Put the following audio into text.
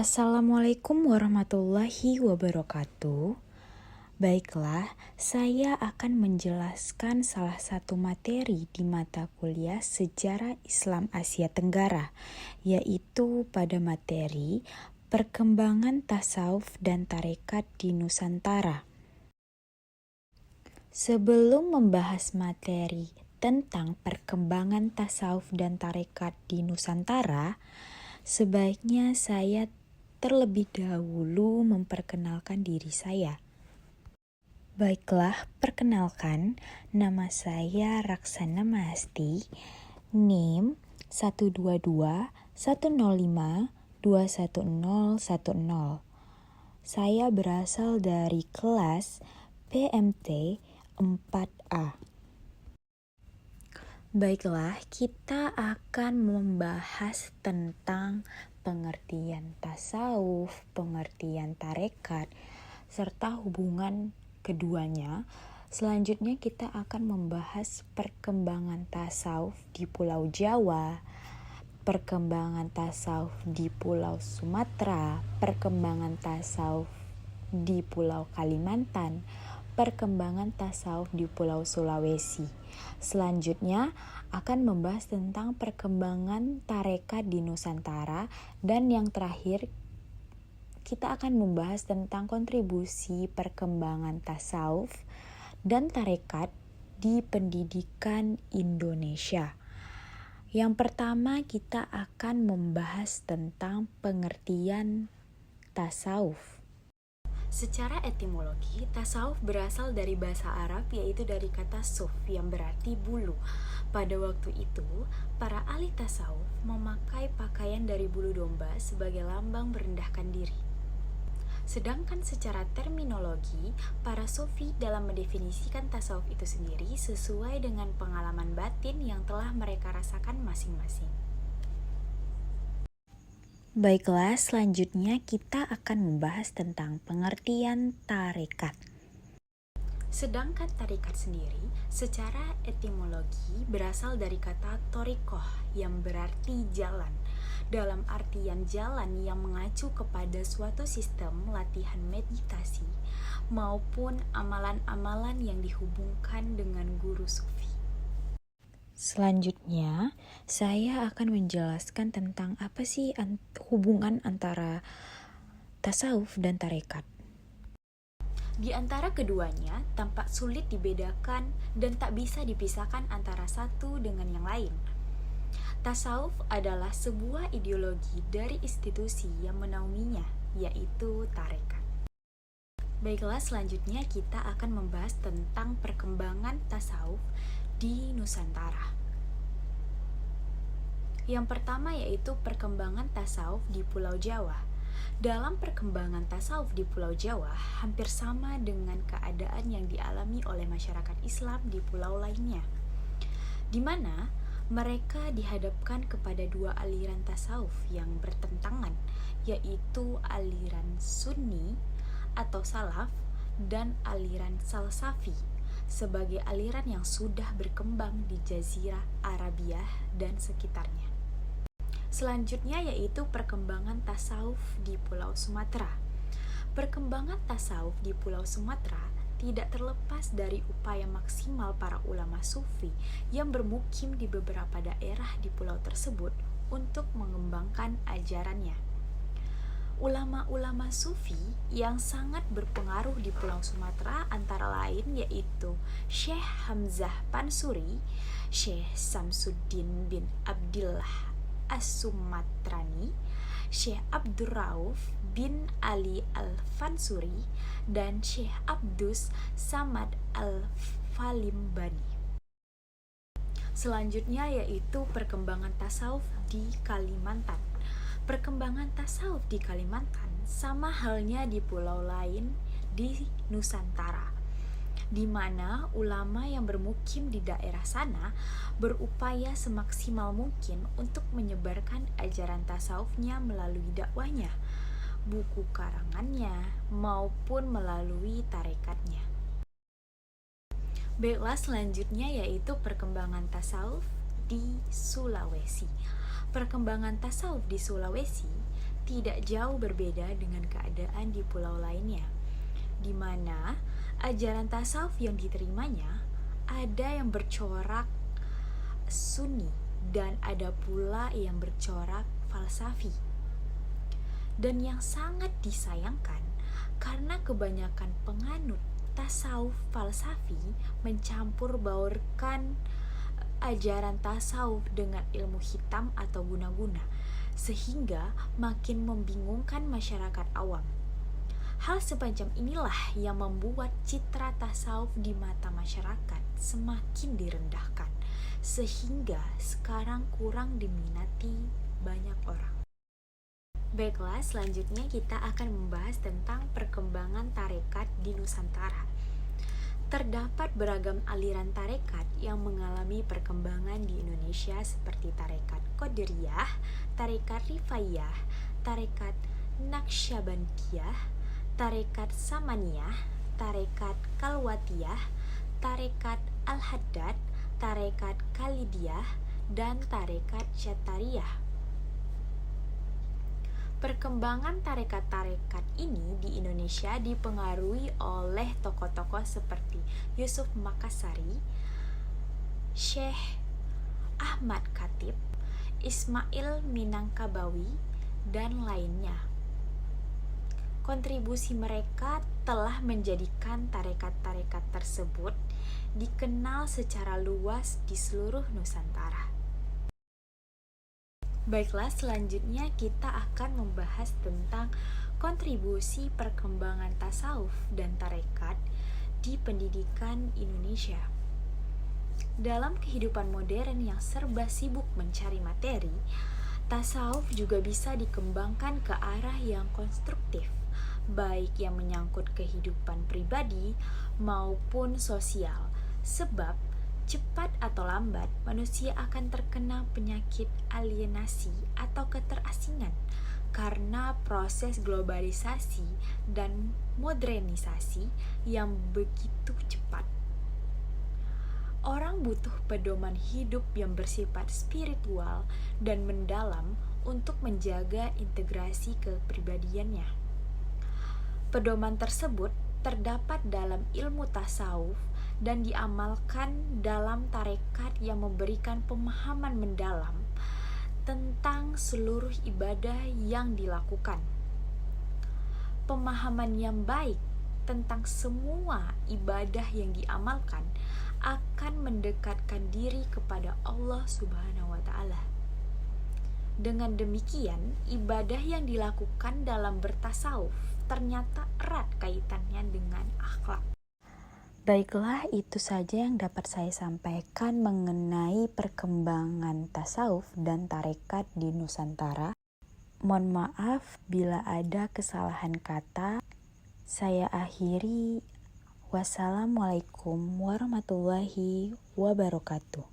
Assalamualaikum warahmatullahi wabarakatuh. Baiklah, saya akan menjelaskan salah satu materi di mata kuliah Sejarah Islam Asia Tenggara, yaitu pada materi Perkembangan Tasawuf dan Tarekat di Nusantara. Sebelum membahas materi tentang perkembangan tasawuf dan tarekat di Nusantara, sebaiknya saya terlebih dahulu memperkenalkan diri saya. Baiklah, perkenalkan, nama saya Raksana Mahasti, NIM 122-105-21010. Saya berasal dari kelas PMT 4A. Baiklah, kita akan membahas tentang pengertian tasawuf, pengertian tarekat, serta hubungan keduanya. Selanjutnya kita akan membahas perkembangan tasawuf di Pulau Jawa, perkembangan tasawuf di Pulau Sumatera, perkembangan tasawuf di Pulau Kalimantan, perkembangan tasawuf di Pulau Sulawesi. Selanjutnya akan membahas tentang perkembangan tarekat di Nusantara, dan yang terakhir kita akan membahas tentang kontribusi perkembangan tasawuf dan tarekat di pendidikan Indonesia. Yang pertama kita akan membahas tentang pengertian tasawuf. Secara etimologi, tasawuf berasal dari bahasa Arab, yaitu dari kata suf yang berarti bulu. Pada waktu itu, para ahli tasawuf memakai pakaian dari bulu domba sebagai lambang merendahkan diri. Sedangkan secara terminologi, para sufi dalam mendefinisikan tasawuf itu sendiri sesuai dengan pengalaman batin yang telah mereka rasakan masing-masing. Baiklah, selanjutnya kita akan membahas tentang pengertian tarekat. Sedangkan tarekat sendiri secara etimologi berasal dari kata torikoh yang berarti jalan, dalam artian jalan yang mengacu kepada suatu sistem latihan meditasi maupun amalan-amalan yang dihubungkan dengan guru sufi. Selanjutnya, saya akan menjelaskan tentang apa sih hubungan antara tasawuf dan tarekat. Di antara keduanya, tampak sulit dibedakan dan tak bisa dipisahkan antara satu dengan yang lain. Tasawuf adalah sebuah ideologi dari institusi yang menaunginya, yaitu tarekat. Baiklah, selanjutnya kita akan membahas tentang perkembangan tasawuf di Nusantara. Yang pertama yaitu perkembangan tasawuf di Pulau Jawa. Dalam perkembangan tasawuf di Pulau Jawa hampir sama dengan keadaan yang dialami oleh masyarakat Islam di pulau lainnya, di mana mereka dihadapkan kepada dua aliran tasawuf yang bertentangan, yaitu aliran Sunni atau Salaf dan aliran Salsafi sebagai aliran yang sudah berkembang di Jazirah Arabia dan sekitarnya. Selanjutnya yaitu perkembangan tasawuf di Pulau Sumatera. Perkembangan tasawuf di Pulau Sumatera tidak terlepas dari upaya maksimal para ulama sufi yang bermukim di beberapa daerah di pulau tersebut untuk mengembangkan ajarannya. Ulama-ulama sufi yang sangat berpengaruh di Pulau Sumatera antara lain yaitu Syekh Hamzah Pansuri, Syekh Samsuddin bin Abdillah As-Sumatrani, Syekh Abdurrauf bin Ali Al-Fansuri, dan Syekh Abdus Samad Al-Falimbani. Selanjutnya yaitu perkembangan tasawuf di Kalimantan. Perkembangan tasawuf di Kalimantan sama halnya di pulau lain di Nusantara, di mana ulama yang bermukim di daerah sana berupaya semaksimal mungkin untuk menyebarkan ajaran tasawufnya melalui dakwahnya, buku karangannya, maupun melalui tarekatnya. Baiklah, selanjutnya yaitu perkembangan tasawuf di Sulawesi. Perkembangan tasawuf di Sulawesi tidak jauh berbeda dengan keadaan di pulau lainnya, di mana ajaran tasawuf yang diterimanya ada yang bercorak sunni dan ada pula yang bercorak falsafi. Dan yang sangat disayangkan karena kebanyakan penganut tasawuf falsafi mencampur baurkan ajaran tasawuf dengan ilmu hitam atau guna-guna, sehingga makin membingungkan masyarakat awam. Hal semacam inilah yang membuat citra tasawuf di mata masyarakat semakin direndahkan, sehingga sekarang kurang diminati banyak orang. Baiklah, selanjutnya kita akan membahas tentang perkembangan tarekat di Nusantara. Terdapat beragam aliran tarekat yang mengalami perkembangan di Indonesia seperti tarekat Qadiriyah, tarekat Rifaiyah, tarekat Naqsyabandiyah, tarekat Samaniyah, tarekat Kalwatiyah, tarekat Al-Haddad, tarekat Khalidiyah, dan tarekat Syatariyah. Perkembangan tarekat-tarekat ini di Indonesia dipengaruhi oleh tokoh-tokoh seperti Yusuf Makassari, Syekh Ahmad Khatib, Ismail Minangkabawi, dan lainnya. Kontribusi mereka telah menjadikan tarekat-tarekat tersebut dikenal secara luas di seluruh Nusantara. Baiklah, selanjutnya kita akan membahas tentang kontribusi perkembangan tasawuf dan tarekat di pendidikan Indonesia. Dalam kehidupan modern yang serba sibuk mencari materi, tasawuf juga bisa dikembangkan ke arah yang konstruktif, baik yang menyangkut kehidupan pribadi maupun sosial, sebab cepat atau lambat, manusia akan terkena penyakit alienasi atau keterasingan karena proses globalisasi dan modernisasi yang begitu cepat. Orang butuh pedoman hidup yang bersifat spiritual dan mendalam untuk menjaga integrasi kepribadiannya. Pedoman tersebut terdapat dalam ilmu tasawuf dan diamalkan dalam tarekat yang memberikan pemahaman mendalam tentang seluruh ibadah yang dilakukan. Pemahaman yang baik tentang semua ibadah yang diamalkan akan mendekatkan diri kepada Allah Subhanahu wa Ta'ala. Dengan demikian, ibadah yang dilakukan dalam bertasawuf ternyata erat kaitannya dengan akhlak. Baiklah, itu saja yang dapat saya sampaikan mengenai perkembangan tasawuf dan tarekat di Nusantara. Mohon maaf bila ada kesalahan kata. Saya akhiri. Wassalamualaikum warahmatullahi wabarakatuh.